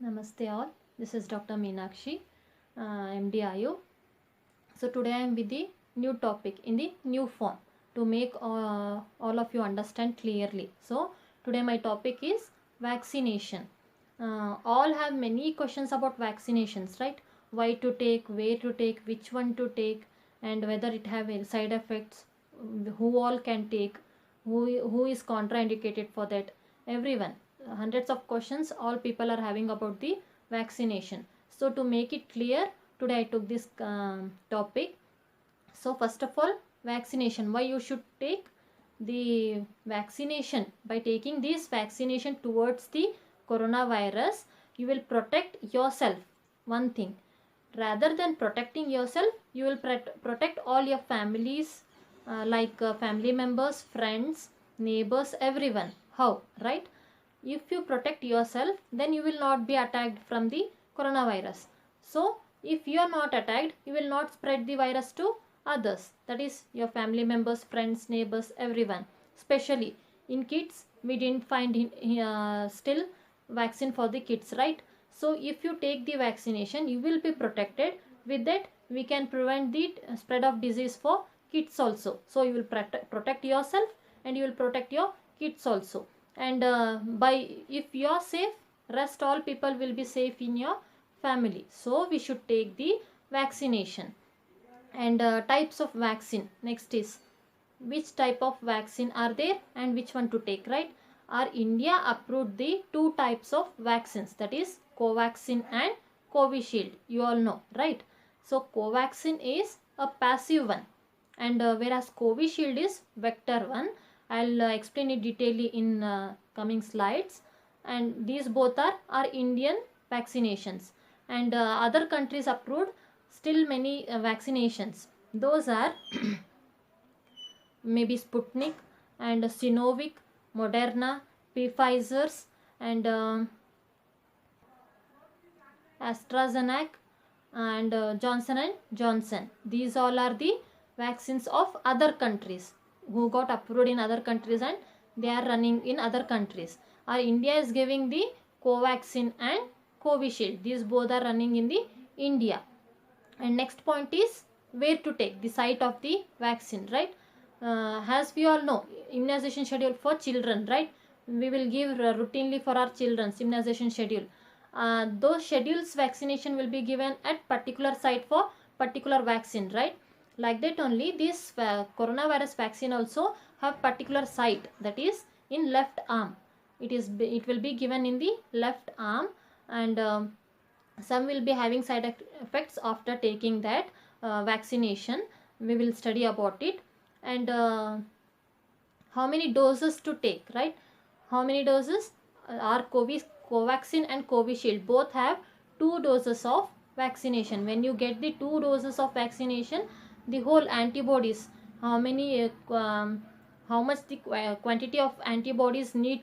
Namaste all. This is Dr. Meenakshi, MD IO. So today I am with the new topic in the new form to make all of you understand clearly. So today my topic is vaccination. All have many questions about vaccinations, right? Why to take, where to take, which one to take, and whether it have any side effects, who all can take, who is contraindicated for that, everyone. Hundreds of questions all people are having about the vaccination. So to make it clear, today I took this topic. So first of all, vaccination, why you should take the vaccination. By taking this vaccination towards the coronavirus, you will protect yourself. One thing, rather than protecting yourself, you will protect all your families, family members, friends, neighbors, everyone. How? Right? If you protect yourself, then you will not be attacked from the coronavirus. So if you are not attacked, you will not spread the virus to others, that is your family members, friends, neighbors, everyone. Especially in kids, we didn't find still vaccine for the kids, right? So if you take the vaccination, you will be protected. With that, we can prevent the spread of disease for kids also. So you will protect yourself and you will protect your kids also. And by if you are safe, rest all people will be safe in your family. So we should take the vaccination. And types of vaccine, next is which type of vaccine are there and which one to take, right? Our India approved the two types of vaccines, that is Covaxin and Covishield, you all know, right? So Covaxin is a passive one, and whereas Covishield is vector one. I'll explain it detailedly in coming slides. And these both are Indian vaccinations, and other countries approved still many vaccinations. Those are maybe Sputnik and Sinovac, Moderna, Pfizer's, and AstraZeneca, and Johnson and Johnson. These all are the vaccines of other countries who got approved in other countries and they are running in other countries. Our India is giving the Covaxin and Covishield. These both are running in the India. And next point is where to take the site of the vaccine, right? As we all know, immunization schedule for children, right? We will give routinely for our children's immunization schedule. Those schedules vaccination will be given at particular site for particular vaccine, right? Like that only this coronavirus vaccine also have particular site, that is in left arm. It will be given in the left arm, and some will be having side effects after taking that vaccination. We will study about it. And how many doses to take, right? How many doses are Covaxin and Covishield both have 2 doses of vaccination. When you get the 2 doses of vaccination, the whole antibodies, how many how much the quantity of antibodies need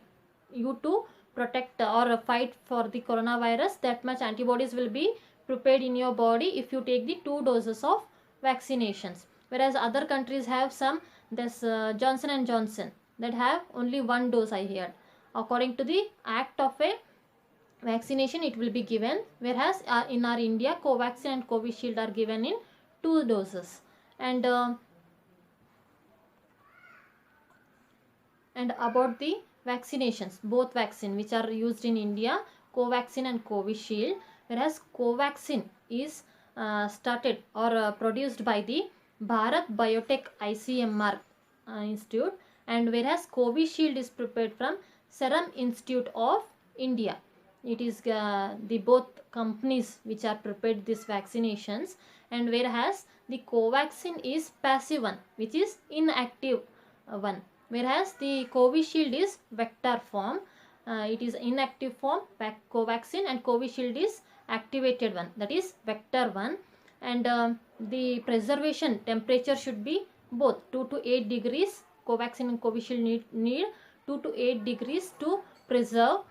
you to protect or fight for the coronavirus, that much antibodies will be prepared in your body if you take the 2 doses of vaccinations. Whereas other countries have some, this Johnson and Johnson, that have only 1 dose, I heard. According to the act of a vaccination, it will be given, whereas in our India, Covaxin and Covishield are given in 2 doses. And about the vaccinations, both vaccine which are used in India, Covaxin and Covishield, whereas Covaxin is started or produced by the Bharat Biotech ICMR Institute, and whereas Covishield is prepared from Serum Institute of India. It is the both companies which are prepared these vaccinations. And whereas the Covaxin is passive one, which is inactive one, whereas the Covishield is vector form. It is inactive form Covaxin, and Covishield is activated one, that is vector one. And the preservation temperature should be both 2 to 8 degrees. Covaxin and Covishield need 2 to 8 degrees to preserve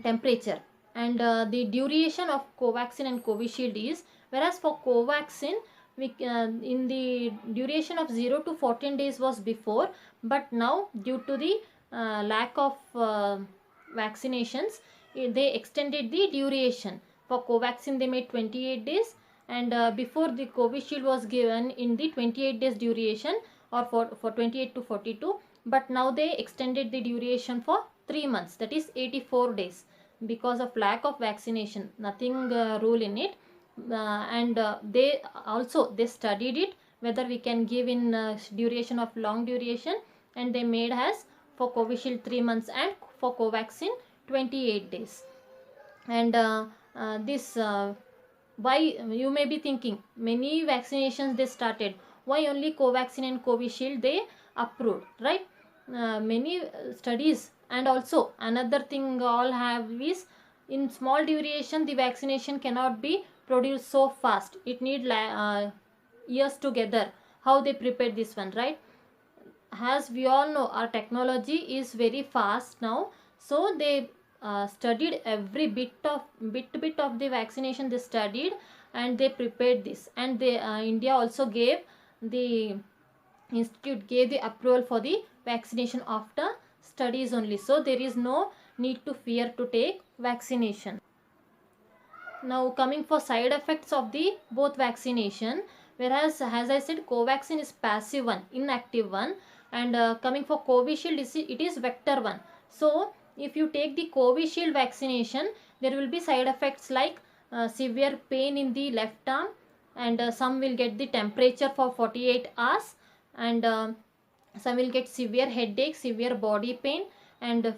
temperature. And the duration of Covaxin and Covishield is, whereas for Covaxin, in the duration of 0 to 14 days was before, but now due to the lack of vaccinations, they extended the duration. For Covaxin they made 28 days, and before the Covishield was given in the 28 days duration, or for 28 to 42, but now they extended the duration for 3 months, that is 84 days, because of lack of vaccination, nothing rule in it. And they studied it whether we can give in duration of long duration, and they made as for Covishield 3 months and for Covaxin 28 days. And this why, you may be thinking, many vaccinations they started, why only Covaxin and Covishield they approved, right? Many studies, and also another thing all have is, in small duration the vaccination cannot be produced so fast, it need years together. How they prepared this one, right? As we all know, our technology is very fast now, so they studied every bit of the vaccination they studied, and they prepared this, and they India also gave, the institute gave the approval for the vaccination after studies only, so there is no need to fear to take vaccination. Now coming for side effects of the both vaccination, whereas as I said, Covaxin is passive one, inactive one, and coming for Covishield, it is vector one. So if you take the Covishield vaccination, there will be side effects like severe pain in the left arm, and some will get the temperature for 48 hours, and some will get severe headache, severe body pain, and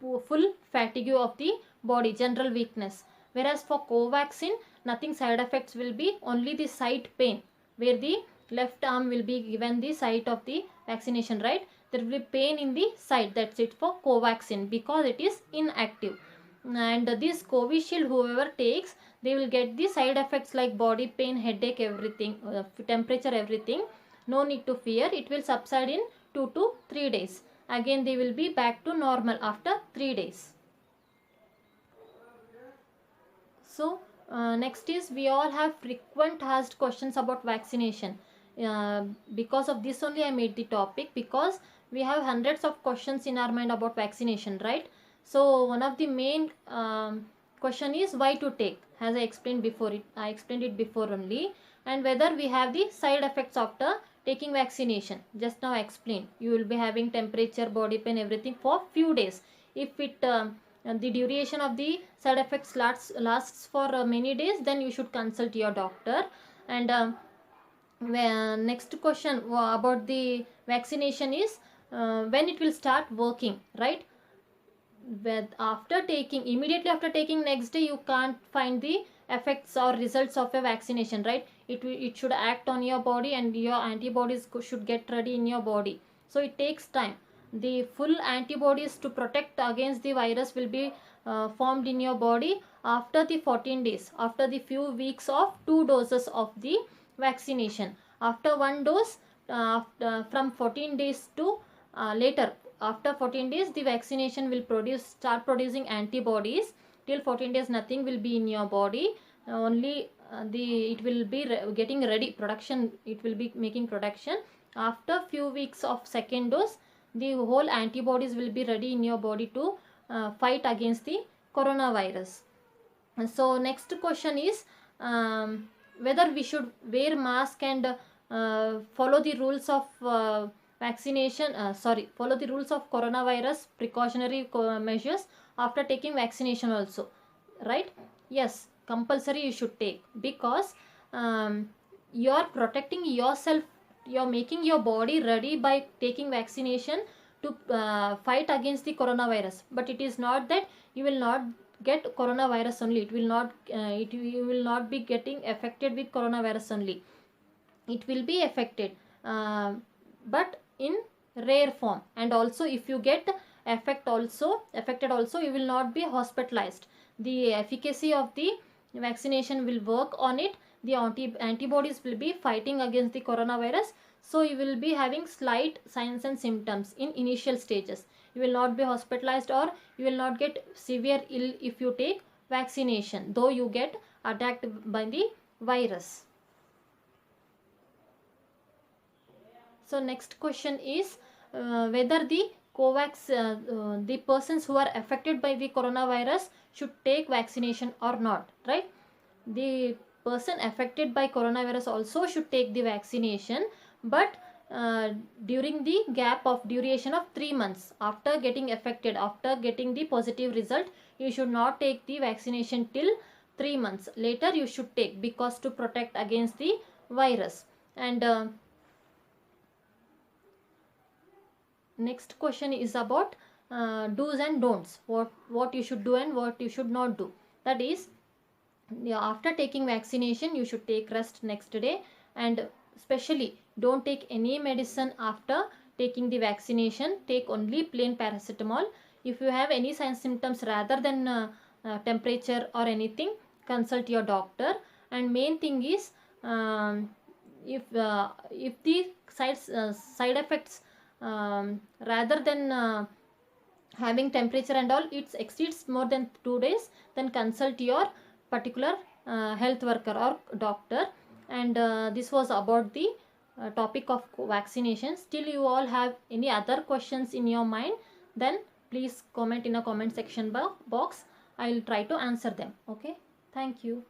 full fatigue of the body, general weakness. Whereas for Covaxin, nothing side effects will be, only the site pain, where the left arm will be given the site of the vaccination, right? There will be pain in the site, that's it for Covaxin, because it is inactive. And this Covishield, whoever takes, they will get the side effects like body pain, headache, everything, temperature, everything. No need to fear, it will subside in 2 to 3 days. Again they will be back to normal after 3 days. So next is, we all have frequent asked questions about vaccination. Because of this only I made the topic, because we have hundreds of questions in our mind about vaccination, right? So one of the main question is why to take, as I explained it before only, and whether we have the side effects after taking vaccination. Just now I explained, you will be having temperature, body pain, everything for few days. If it the duration of the side effects lasts for many days, then you should consult your doctor. And next question about the vaccination is when it will start working, right? After taking, immediately after taking, next day you can't find the effects or results of a vaccination, right? It should act on your body, and your antibodies should get ready in your body, so it takes time. The full antibodies to protect against the virus will be formed in your body after the 14 days, after the few weeks of 2 doses of the vaccination. After 1 dose, from 14 days to later, after 14 days the vaccination will start producing antibodies. Till 14 days nothing will be in your body, only it will be getting ready production, it will be making production. After few weeks of second dose, the whole antibodies will be ready in your body to fight against the coronavirus. So next question is whether we should wear mask and follow the rules of follow the rules of coronavirus precautionary measures after taking vaccination also, right? Yes, compulsory you should take, because you are protecting yourself, you are making your body ready by taking vaccination to fight against the coronavirus. But it is not that you will not get coronavirus only, you will not be getting affected with coronavirus only, it will be affected, but in rare form. And also if you get affected also, you will not be hospitalized. The efficacy of the vaccination will work on it, the antibodies will be fighting against the coronavirus, so you will be having slight signs and symptoms in initial stages. You will not be hospitalized, or you will not get severe ill if you take vaccination, though you get attacked by the virus. So next question is whether the the persons who are affected by the coronavirus should take vaccination or not, right? The person affected by coronavirus also should take the vaccination, but during the gap of duration of 3 months after getting affected, after getting the positive result, you should not take the vaccination till 3 months later you should take, because to protect against the virus. And next question is about do's and don'ts, what you should do and what you should not do. That is, after taking vaccination you should take rest next day, and especially don't take any medicine after taking the vaccination. Take only plain paracetamol. If you have any signs symptoms rather than temperature or anything, consult your doctor. And main thing is, if the side effects, rather than having temperature and all, it exceeds more than 2 days, then consult your particular health worker or doctor. And this was about the topic of vaccination. Still you all have any other questions in your mind, then please comment in a comment section box. I will try to answer them. Okay, thank you.